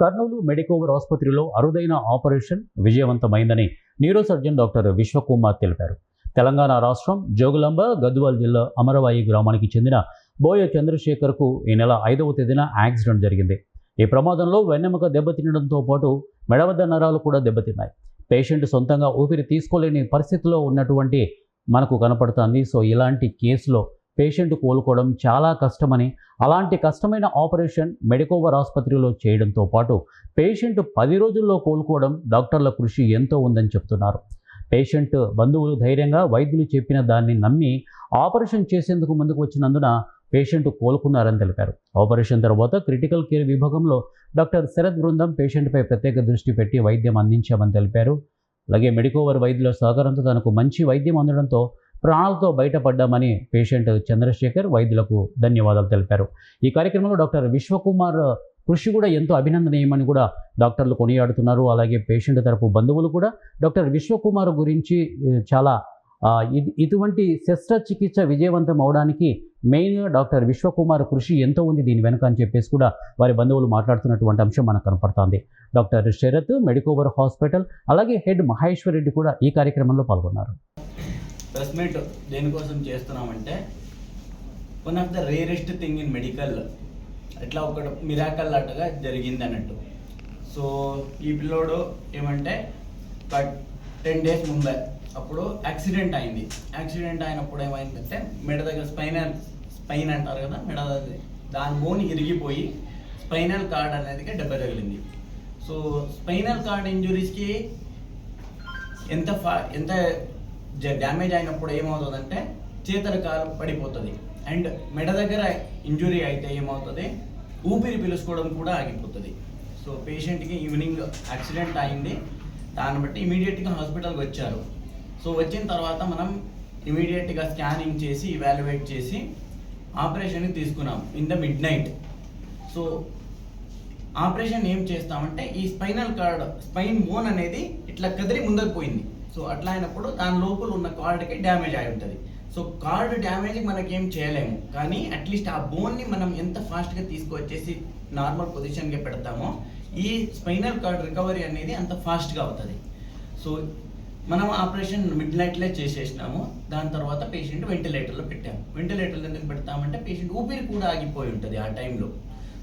Kurnool Medicover ఆసుపత్రిలో అరుదైన operation విజయవంతమైందని న్యూరో సర్జన్ డాక్టర్ విశ్వకుమార్ తెలిపారు. తెలంగాణ రాష్ట్రం జోగులాంబ గద్వాల్ జిల్లా అమరవాయి గ్రామానికి చెందిన బోయ చంద్రశేఖర్కు ఈ నెల 5వ తేదీన యాక్సిడెంట్ జరిగింది. ఈ ప్రమాదంలో వెన్నెముక దెబ్బతినడంతో పాటు మెడవద్ద నరాలు కూడా దెబ్బతిన్నాయి. పేషెంట్ సొంతంగా ఊపిరి తీసుకోలేని పరిస్థితిలో ఉన్నటువంటి మనకు కనపడుతుంది. సో ఇలాంటి కేసులో పేషెంట్ కోలుకోవడం చాలా కష్టమని, అలాంటి కష్టమైన ఆపరేషన్ మెడికోవర్ ఆసుపత్రిలో చేయడంతో పాటు పేషెంట్ 10 రోజుల్లో కోలుకోవడం డాక్టర్ల కృషి ఎంతో ఉందని చెప్తున్నారు. పేషెంట్ బంధువులు ధైర్యంగా వైద్యులు చెప్పిన దాన్ని నమ్మి ఆపరేషన్ చేసేందుకు ముందుకు వచ్చినందున పేషెంట్ కోలుకున్నారని తెలిపారు. ఆపరేషన్ తర్వాత క్రిటికల్ కేర్ విభాగంలో డాక్టర్ శరత్ బృందం పేషెంట్పై ప్రత్యేక దృష్టి పెట్టి వైద్యం అందించామని తెలిపారు. అలాగే మెడికోవర్ వైద్యుల సహకారంతో తనకు మంచి వైద్యం అందడంతో ప్రాణాలతో బయటపడ్డామని పేషెంట్ చంద్రశేఖర్ వైద్యులకు ధన్యవాదాలు తెలిపారు. ఈ కార్యక్రమంలో డాక్టర్ విశ్వకుమార్ కృషి కూడా ఎంతో అభినందనీయమని కూడా డాక్టర్లు కొనియాడుతున్నారు. అలాగే పేషెంట్ తరపు బంధువులు కూడా డాక్టర్ విశ్వకుమార్ గురించి చాలా ఇటువంటి శస్త్రచికిత్స విజయవంతం అవడానికి మెయిన్గా డాక్టర్ విశ్వకుమార్ కృషి ఎంతో ఉంది దీని వెనుక అని చెప్పేసి కూడా వారి బంధువులు మాట్లాడుతున్నటువంటి అంశం మనకు కనపడుతోంది. డాక్టర్ శరత్, మెడికోవర్ హాస్పిటల్, అలాగే హెడ్ మహేశ్వర్ రెడ్డి కూడా ఈ కార్యక్రమంలో పాల్గొన్నారు. ప్రెస్ మీట్ దేనికోసం చేస్తున్నామంటే one of the rarest thing in medical ఇట్లా ఒక మిరాకల్ అట్టగా జరిగింది అన్నట్టు. సో ఈ పిల్లోడు ఏమంటే 10 days ముందే అప్పుడు యాక్సిడెంట్ అయింది. యాక్సిడెంట్ అయినప్పుడు ఏమైందంటే మెడ దగ్గర స్పైన్ అంటారు కదా, మెడ దాని బోన్ ఇరిగిపోయి స్పైనల్ కార్డ్ అనేది దెబ్బ తగిలింది. సో స్పైనల్ కార్డ్ ఇంజురీస్కి ఎంత డ్యామేజ్ అయినప్పుడు ఏమవుతుందంటే చేతుల కాలు పడిపోతుంది. అండ్ మెడ దగ్గర ఇంజురీ అయితే ఏమవుతుంది, ఊపిరి పీల్చుకోవడం కూడా ఆగిపోతుంది. సో పేషెంట్కి ఈవినింగ్ యాక్సిడెంట్ అయింది. దాన్ని బట్టి ఇమీడియట్గా హాస్పిటల్కి వచ్చారు. సో వచ్చిన తర్వాత మనం ఇమీడియట్గా స్కానింగ్ చేసి ఇవాల్యుయేట్ చేసి ఆపరేషన్కి తీసుకున్నాం in the mid night. So operation ఏం చేస్తామంటే ఈ స్పైన్ బోన్ అనేది ఇట్లా కదిలి ముందుకు పోయింది. సో అట్లా అయినప్పుడు దాని లోపల ఉన్న కార్డ్కి డ్యామేజ్ అయి ఉంటుంది. సో కార్డ్ డ్యామేజ్ మనకేం చేయలేము, కానీ అట్లీస్ట్ ఆ బోన్ని మనం ఎంత ఫాస్ట్గా తీసుకొచ్చేసి నార్మల్ పొజిషన్కి పెడతామో ఈ స్పైనల్ కార్డ్ రికవరీ అనేది అంత ఫాస్ట్గా అవుతుంది. సో మనం ఆపరేషన్ మిడ్ నైట్లో చేసేసినాము. దాని తర్వాత పేషెంట్ వెంటిలేటర్లో పెట్టాము. వెంటిలేటర్లో ఎందుకు పెడతామంటే పేషెంట్ ఊపిరి కూడా ఆగిపోయి ఉంటుంది ఆ టైంలో.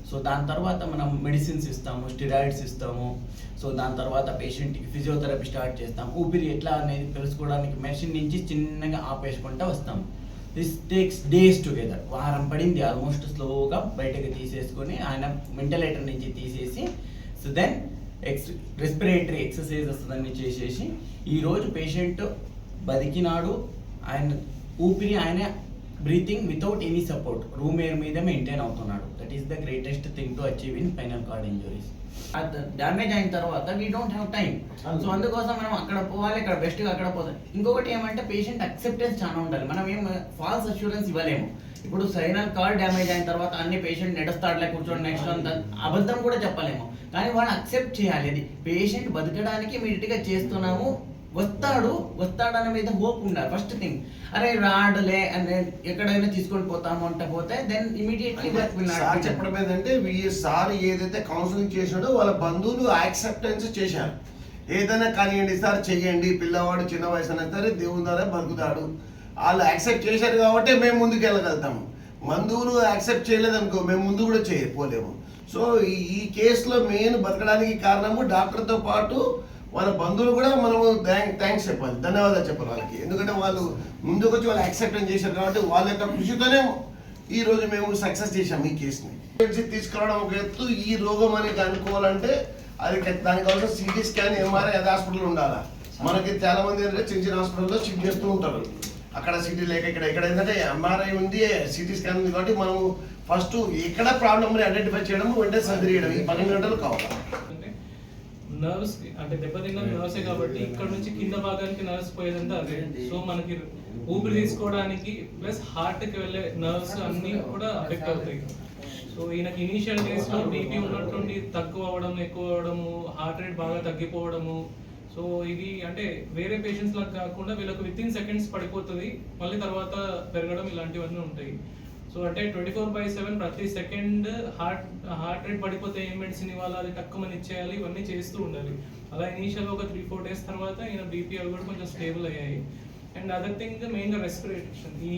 సో దాని తర్వాత మనం మెడిసిన్స్ ఇస్తాము, స్టిరాయిడ్స్ ఇస్తాము. సో దాని తర్వాత పేషెంట్కి ఫిజియోథెరపీ స్టార్ట్ చేస్తాము. ఊపిరి ఎట్లా అనేది తెలుసుకోవడానికి మెషిన్ నుంచి చిన్నగా ఆపేసుకుంటూ వస్తాము. This takes days together. వారం పడింది ఆల్మోస్ట్. స్లోగా బయటకు తీసేసుకొని ఆయన వెంటిలేటర్ నుంచి తీసేసి సో దెన్ రెస్పిరేటరీ ఎక్సర్సైజెస్ అన్నీ చేసేసి ఈరోజు పేషెంట్ బతికినాడు. ఆయన ఊపిరి ఆయన breathing without any support room air మీద మెయింటైన్ అవుతున్నాడు. That is the greatest thing to achieve in spinal cord injuries. Damage అయిన తర్వాత we don't have time. So అందుకోసం మనం అక్కడ పోవాలి, ఇక్కడ బెస్ట్గా అక్కడ పోవాలి. ఇంకొకటి ఏమంటే పేషెంట్ అక్సెప్టెన్స్ చాలా ఉండాలి. మనం ఏం ఫాల్స్ అష్యూరెన్స్ ఇవ్వలేము. ఇప్పుడు స్పైనల్ కార్డ్ డ్యామేజ్ అయిన తర్వాత అన్ని పేషెంట్ నడుస్తాడులే కూర్చోండి నెక్స్ట్ అంత అబద్ధం కూడా చెప్పలేము. కానీ వాడు అక్సెప్ట్ చేయాలి. అది పేషెంట్ బతకడానికి ఇమీడియట్గా చేస్తున్నాము, వస్తాడనే మీద హోప్ ఉండాలి. ఫస్ట్ థింగ్, అరే రాడులే అని ఎక్కడైనా తీసుకొని పోతాము అంటే పోతే దెన్ ఇమీడియట్లీ చెప్పడం ఏంటంటే సార్ ఏదైతే కౌన్సిలింగ్ చేసినాడో వాళ్ళ బంధువులు యాక్సెప్టెన్స్ చేశారు. ఏదైనా కానివ్వండి సార్ చెయ్యండి, పిల్లవాడు చిన్న వయసు అయినా సరే దేవుని ద్వారా బతుకుతాడు, వాళ్ళు యాక్సెప్ట్ చేశారు కాబట్టి మేము ముందుకు వెళ్ళగలుగుతాము. బంధువులు యాక్సెప్ట్ చేయలేదనుకో మేము ముందు కూడా చేయలేము. సో ఈ కేసులో మెయిన్ బతకడానికి కారణము డాక్టర్తో పాటు వాళ్ళ బంధువులు కూడా మనము థ్యాంక్స్ చెప్పాలి, ధన్యవాదాలు చెప్పాలి వాళ్ళకి. ఎందుకంటే వాళ్ళు ముందుకు వచ్చి వాళ్ళు యాక్సెప్టెన్స్ చేశారు కాబట్టి వాళ్ళ యొక్క కృషితోనే ఈరోజు మేము సక్సెస్ చేశాము ఈ కేసుని. తీసుకురావడం ఒక ఎత్తు, ఈ రోగం అనేది అనుకోవాలంటే అది దానికి కావాల్సిన సిటీ స్కాన్, ఎంఆర్ఐ అది హాస్పిటల్ ఉండాలా. మనకి చాలా మంది ఏంటంటే చిన్న చిన్న హాస్పిటల్లో చెక్ చేస్తూ ఉంటారు. అక్కడ సిటీ లేక ఇక్కడ ఏంటంటే ఎంఆర్ఐ ఉంది, సిటీ స్కాన్ ఉంది కాబట్టి మనం ఫస్ట్ ఎక్కడ ప్రాబ్లమ్ ఐడెంటిఫై చేయడం, వెంటనే సర్జరీ చేయడం, ఈ 12 గంటలు కావాలి. నర్వ్స్ అంటే దెబ్బతిన్న నర్వ్సే కాబట్టి ఇక్కడ నుంచి కింద భాగానికి నర్వ్స్ పోయేదంతా అదే. సో మనకి ఊపిరి తీసుకోవడానికి ప్లస్ హార్ట్కి వెళ్ళే నర్వ్స్ అన్నీ కూడా అఫెక్ట్ అవుతాయి. సో ఈయనకి ఇనీషియల్ డేస్లో బీపీ ఉన్నటువంటి తక్కువ అవ్వడం, ఎక్కువ అవ్వడము, హార్ట్ రేట్ బాగా తగ్గిపోవడము. సో ఇది అంటే వేరే పేషెంట్స్ లాగా కాకుండా వీళ్ళకి విత్ ఇన్ సెకండ్స్ పడిపోతుంది, మళ్ళీ తర్వాత పెరగడం ఇలాంటివన్నీ ఉంటాయి. సో అంటే 24/7 ప్రతి సెకండ్ హార్ట్ రేట్ పడిపోతే ఏం మెడిసిన్ ఇవ్వాలి, అది తక్కువ ఇచ్చేయాలి, ఇవన్నీ చేస్తూ ఉండాలి. అలా ఇనీషియల్గా ఒక 3-4 డేస్ తర్వాత ఈయన బీపీ అవి కూడా కొంచెం స్టేబుల్ అయ్యాయి. అండ్ అదర్ థింగ్ మెయిన్గా రెస్పిరేషన్. ఈ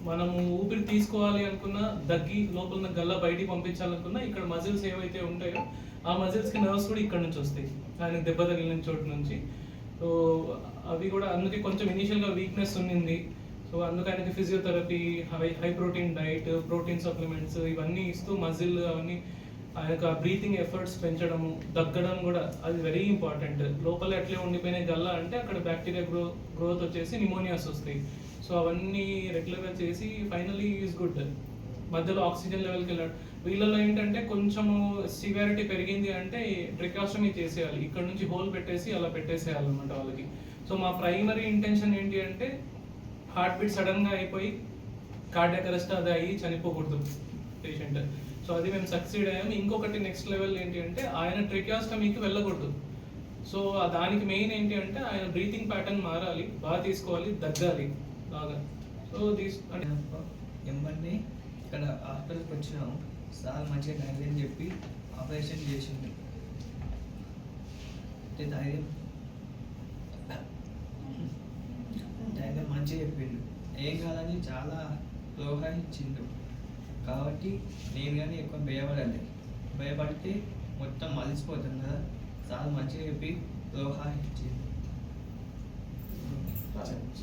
మనము ఊపిరి తీసుకోవాలి అనుకున్నా, దగ్గి లోపల ఉన్న గల్ల బయటికి పంపించాలనుకున్నా, ఇక్కడ మజిల్స్ ఏవైతే ఉంటాయో ఆ మజిల్స్కి నర్వ్స్ కూడా ఇక్కడ నుంచి వస్తాయి, ఆయన దెబ్బ తగిలిన చోటు నుంచి. సో అవి కూడా అందుకే కొంచెం ఇనీషియల్గా వీక్నెస్ ఉన్నింది. సో అందుకని physiotherapy, high protein diet, protein supplements ఇవన్నీ ఇస్తూ మజిల్ అవన్నీ ఆయనకు ఆ బ్రీతింగ్ ఎఫర్ట్స్ పెంచడము, దగ్గడం కూడా అది వెరీ ఇంపార్టెంట్. లోపల ఎట్లే ఉండిపోయిన గల్ల అంటే అక్కడ బ్యాక్టీరియా గ్రోత్ వచ్చేసి నిమోనియాస్ వస్తాయి. సో అవన్నీ రెగ్యులర్గా చేసి ఫైనలీ ఈజ్ గుడ్. మధ్యలో ఆక్సిజన్ లెవెల్కి వెళ్ళాడు. వీళ్ళలో ఏంటంటే కొంచెము సివియారిటీ పెరిగింది అంటే ట్రికాస్టమీ చేసేయాలి, ఇక్కడ నుంచి హోల్ పెట్టేసి అలా పెట్టేసేయాలన్నమాట వాళ్ళకి. సో మా ప్రైమరీ ఇంటెన్షన్ ఏంటి అంటే హార్ట్ బీట్ సడన్గా అయిపోయి కార్డియాక్ అరెస్ట్ అది అయ్యి చనిపోకూడదు పేషెంట్. సో అది మేము సక్సీడ్ అయ్యాము. ఇంకొకటి నెక్స్ట్ లెవెల్ ఏంటి అంటే ఆయన ట్రికాస్టమీకి వెళ్ళకూడదు. సో దానికి మెయిన్ ఏంటి అంటే ఆయన బ్రీతింగ్ ప్యాటర్న్ మారాలి, బాగా తీసుకోవాలి, దగ్గాలి బాగా. సో ఎంబన్నీ ఇక్కడ హాస్పిటల్కి వచ్చినాము, సార్ మంచిగా ధైర్యం చెప్పి ఆపరేషన్ చేసింది. అంటే ధైర్యం మంచిగా చెప్పిండు, ఏం కాదని చాలా ప్రోత్సహించిండు. కాబట్టి నేను కానీ ఎక్కువ భయపడితే మొత్తం మలిసిపోతాను కదా, సార్ మంచిగా చెప్పి ప్రోత్సహించిండు.